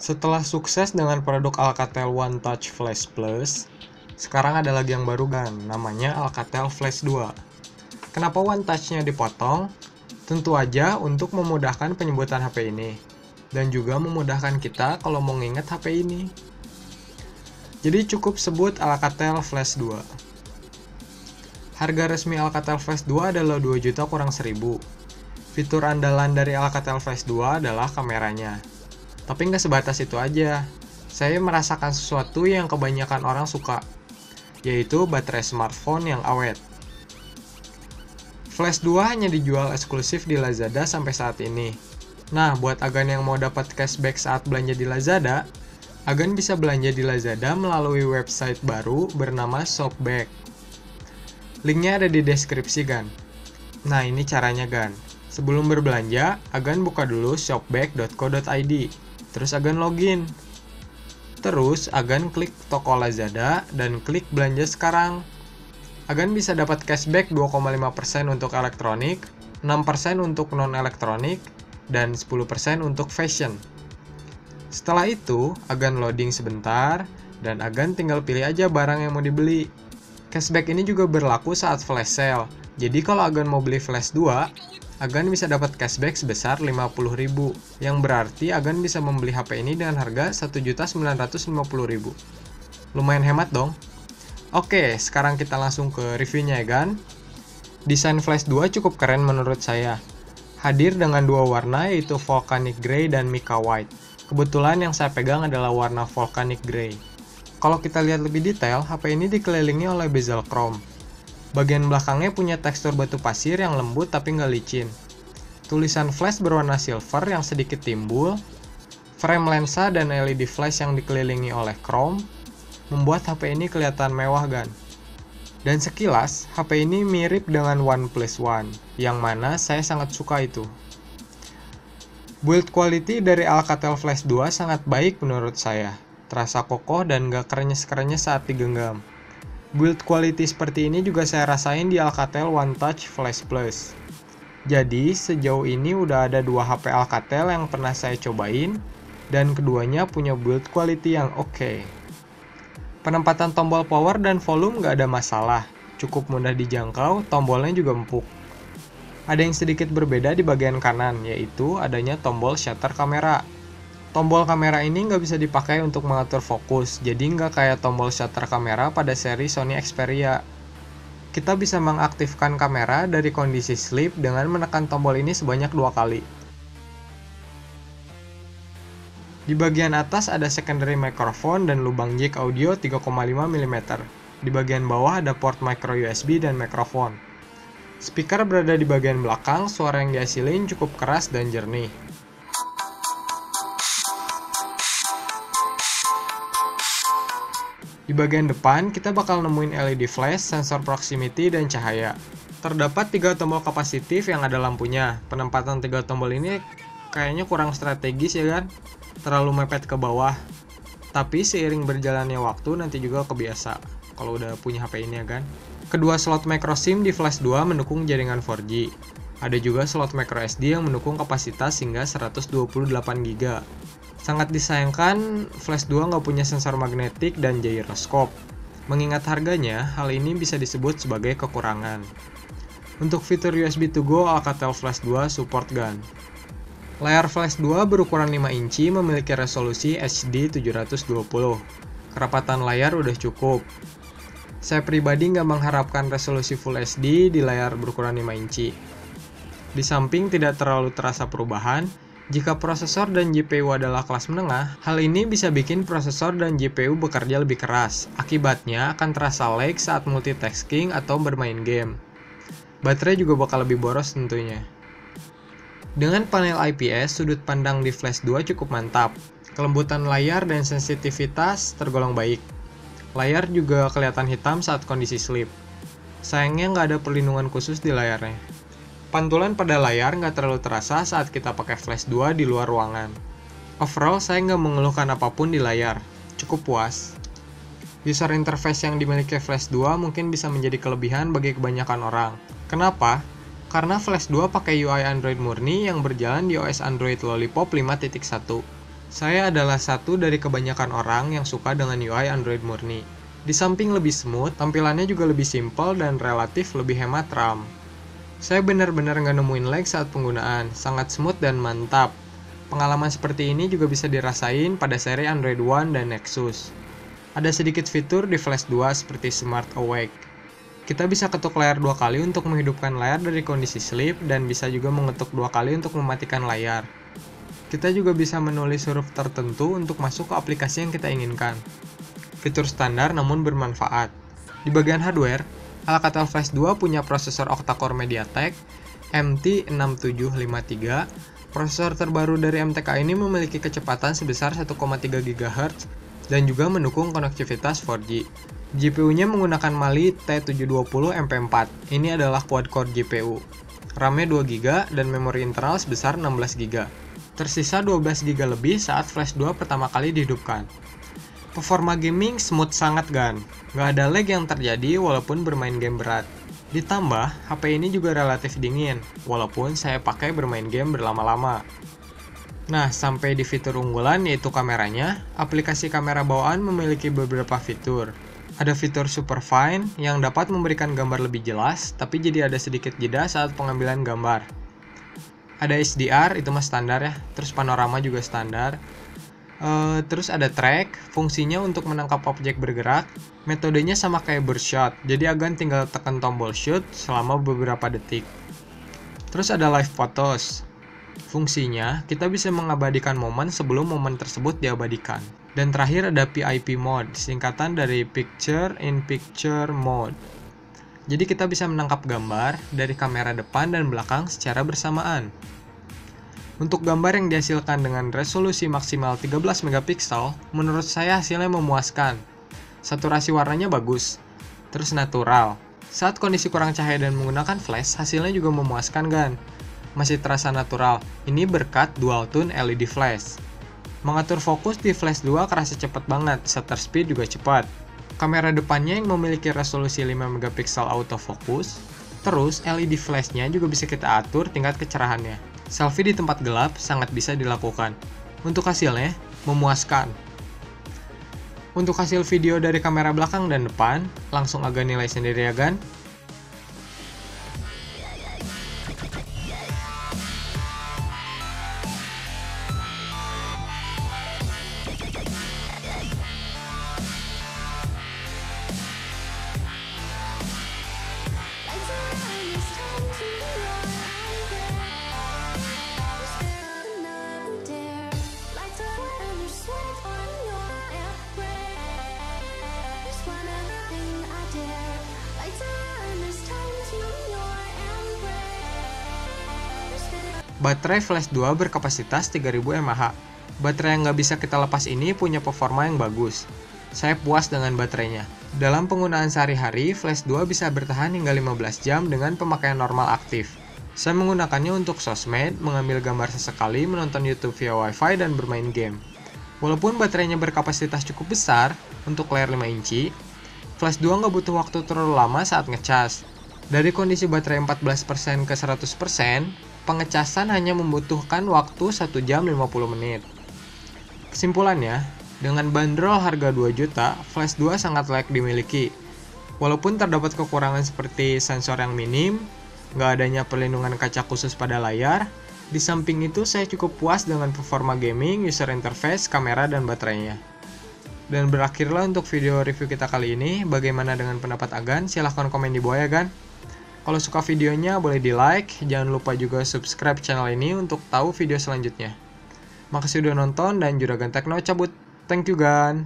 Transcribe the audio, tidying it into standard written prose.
Setelah sukses dengan produk Alcatel One Touch Flash Plus, sekarang ada lagi yang baru kan, namanya Alcatel Flash 2. Kenapa One Touch-nya dipotong? Tentu aja untuk memudahkan penyebutan HP ini, dan juga memudahkan kita kalau mau nginget HP ini. Jadi cukup sebut Alcatel Flash 2. Harga resmi Alcatel Flash 2 adalah 2 juta kurang 1000. Fitur andalan dari Alcatel Flash 2 adalah kameranya. Tapi nggak sebatas itu aja. Saya merasakan sesuatu yang kebanyakan orang suka, yaitu baterai smartphone yang awet. Flash 2 hanya dijual eksklusif di Lazada sampai saat ini. Nah, buat Agan yang mau dapat cashback saat belanja di Lazada, Agan bisa belanja di Lazada melalui website baru bernama Shopback. Linknya ada di deskripsi, Gan. Nah, ini caranya, Gan. Sebelum berbelanja, Agan buka dulu shopback.co.id. Terus Agan login. Terus Agan klik toko Lazada dan klik belanja sekarang. Agan bisa dapat cashback 2,5% untuk elektronik, 6% untuk non-elektronik, dan 10% untuk fashion. Setelah itu, Agan loading sebentar, dan Agan tinggal pilih aja barang yang mau dibeli. Cashback ini juga berlaku saat flash sale. Jadi kalau Agan mau beli Flash 2, Agan bisa dapat cashback sebesar 50.000, yang berarti Agan bisa membeli HP ini dengan harga 1.950.000. Lumayan hemat dong. Oke, sekarang kita langsung ke reviewnya ya, Gan. Desain Flash 2 cukup keren menurut saya. Hadir dengan dua warna yaitu Volcanic Grey dan Mica White. Kebetulan yang saya pegang adalah warna Volcanic Grey. Kalau kita lihat lebih detail, HP ini dikelilingi oleh bezel chrome. Bagian belakangnya punya tekstur batu pasir yang lembut tapi nggak licin. Tulisan flash berwarna silver yang sedikit timbul. Frame lensa dan LED flash yang dikelilingi oleh chrome membuat HP ini kelihatan mewah, Gan. Dan sekilas, HP ini mirip dengan OnePlus One, yang mana saya sangat suka itu. Build quality dari Alcatel Flash 2 sangat baik menurut saya. Terasa kokoh dan nggak krenyes-krenyes saat digenggam. Build quality seperti ini juga saya rasain di Alcatel One Touch Flash Plus. Jadi, sejauh ini udah ada 2 HP Alcatel yang pernah saya cobain, dan keduanya punya build quality yang oke. Penempatan tombol power dan volume nggak ada masalah, cukup mudah dijangkau, tombolnya juga empuk. Ada yang sedikit berbeda di bagian kanan, yaitu adanya tombol shutter kamera. Tombol kamera ini nggak bisa dipakai untuk mengatur fokus, jadi nggak kayak tombol shutter kamera pada seri Sony Xperia. Kita bisa mengaktifkan kamera dari kondisi sleep dengan menekan tombol ini sebanyak 2 kali. Di bagian atas ada secondary microphone dan lubang jack audio 3,5 mm. Di bagian bawah ada port micro USB dan mikrofon. Speaker berada di bagian belakang, suara yang dihasilin cukup keras dan jernih. Di bagian depan, kita bakal nemuin LED flash, sensor proximity, dan cahaya. Terdapat 3 tombol kapasitif yang ada lampunya. Penempatan 3 tombol ini kayaknya kurang strategis ya kan? Terlalu mepet ke bawah. Tapi seiring berjalannya waktu nanti juga kebiasa kalau udah punya HP ini ya kan? Kedua slot micro SIM di Flash 2 mendukung jaringan 4G. Ada juga slot micro SD yang mendukung kapasitas hingga 128GB. Sangat disayangkan, Flash 2 nggak punya sensor magnetik dan gyroscope. Mengingat harganya, hal ini bisa disebut sebagai kekurangan. Untuk fitur USB to go, Alcatel Flash 2 support, Gan. Layar Flash 2 berukuran 5 inci memiliki resolusi HD 720. Kerapatan layar udah cukup. Saya pribadi nggak mengharapkan resolusi Full HD di layar berukuran 5 inci. Di samping tidak terlalu terasa perubahan. Jika prosesor dan GPU adalah kelas menengah, hal ini bisa bikin prosesor dan GPU bekerja lebih keras. Akibatnya akan terasa lag saat multitasking atau bermain game. Baterai juga bakal lebih boros tentunya. Dengan panel IPS, sudut pandang di Flash 2 cukup mantap. Kelembutan layar dan sensitivitas tergolong baik. Layar juga kelihatan hitam saat kondisi sleep. Sayangnya nggak ada perlindungan khusus di layarnya. Pantulan pada layar nggak terlalu terasa saat kita pakai Flash 2 di luar ruangan. Overall, saya nggak mengeluhkan apapun di layar. Cukup puas. User interface yang dimiliki Flash 2 mungkin bisa menjadi kelebihan bagi kebanyakan orang. Kenapa? Karena Flash 2 pakai UI Android murni yang berjalan di OS Android Lollipop 5.1. Saya adalah satu dari kebanyakan orang yang suka dengan UI Android murni. Di samping lebih smooth, tampilannya juga lebih simpel dan relatif lebih hemat RAM. Saya benar-benar nggak nemuin lag saat penggunaan, sangat smooth dan mantap. Pengalaman seperti ini juga bisa dirasain pada seri Android One dan Nexus. Ada sedikit fitur di Flash 2 seperti Smart Awake. Kita bisa ketuk layar 2 kali untuk menghidupkan layar dari kondisi sleep dan bisa juga mengetuk 2 kali untuk mematikan layar. Kita juga bisa menulis huruf tertentu untuk masuk ke aplikasi yang kita inginkan. Fitur standar namun bermanfaat. Di bagian hardware, Alcatel Flash 2 punya prosesor octa-core MediaTek MT6753. Prosesor terbaru dari MTK ini memiliki kecepatan sebesar 1,3 GHz dan juga mendukung konektivitas 4G. GPU-nya menggunakan Mali T720 MP4. Ini adalah quad-core GPU. RAM-nya 2 GB dan memori internal sebesar 16 GB. Tersisa 12 GB lebih saat Flash 2 pertama kali dihidupkan. Performa gaming smooth sangat gan, nggak ada lag yang terjadi walaupun bermain game berat. Ditambah, HP ini juga relatif dingin, walaupun saya pakai bermain game berlama-lama. Nah, sampai di fitur unggulan yaitu kameranya, aplikasi kamera bawaan memiliki beberapa fitur. Ada fitur Super Fine yang dapat memberikan gambar lebih jelas, tapi jadi ada sedikit jeda saat pengambilan gambar. Ada HDR, itu mah standar ya, terus panorama juga standar. Terus ada track, fungsinya untuk menangkap objek bergerak. Metodenya sama kayak birdshot, jadi Agan tinggal tekan tombol shoot selama beberapa detik. Terus ada live photos. Fungsinya, kita bisa mengabadikan momen sebelum momen tersebut diabadikan. Dan terakhir ada PIP mode, singkatan dari Picture in Picture Mode. Jadi kita bisa menangkap gambar dari kamera depan dan belakang secara bersamaan. Untuk gambar yang dihasilkan dengan resolusi maksimal 13 megapiksel, menurut saya hasilnya memuaskan. Saturasi warnanya bagus, terus natural. Saat kondisi kurang cahaya dan menggunakan flash, hasilnya juga memuaskan kan? Masih terasa natural, ini berkat dual tone LED flash. Mengatur fokus di Flash 2 kerasa cepat banget, shutter speed juga cepat. Kamera depannya yang memiliki resolusi 5 megapiksel autofocus, terus LED flashnya juga bisa kita atur tingkat kecerahannya. Selfie di tempat gelap sangat bisa dilakukan. Untuk hasilnya, memuaskan. Untuk hasil video dari kamera belakang dan depan, langsung Agan nilai sendiri ya Gan. Baterai Flash 2 berkapasitas 3000 mAh. Baterai yang nggak bisa kita lepas ini punya performa yang bagus. Saya puas dengan baterainya. Dalam penggunaan sehari-hari, Flash 2 bisa bertahan hingga 15 jam dengan pemakaian normal aktif. Saya menggunakannya untuk sosmed, mengambil gambar sesekali, menonton YouTube via Wi-Fi, dan bermain game. Walaupun baterainya berkapasitas cukup besar untuk layar 5 inci, Flash 2 nggak butuh waktu terlalu lama saat ngecas. Dari kondisi baterai 14% ke 100%, pengecasan hanya membutuhkan waktu 1 jam 50 menit. Kesimpulannya, dengan bandrol harga 2 juta, Flash 2 sangat layak dimiliki. Walaupun terdapat kekurangan seperti sensor yang minim, nggak adanya perlindungan kaca khusus pada layar, di samping itu saya cukup puas dengan performa gaming, user interface, kamera, dan baterainya. Dan berakhirlah untuk video review kita kali ini. Bagaimana dengan pendapat Agan? Silahkan komen di bawah ya Gan. Kalau suka videonya boleh di like, jangan lupa juga subscribe channel ini untuk tahu video selanjutnya. Makasih udah nonton dan Juragan Tekno cabut. Thank you Gan.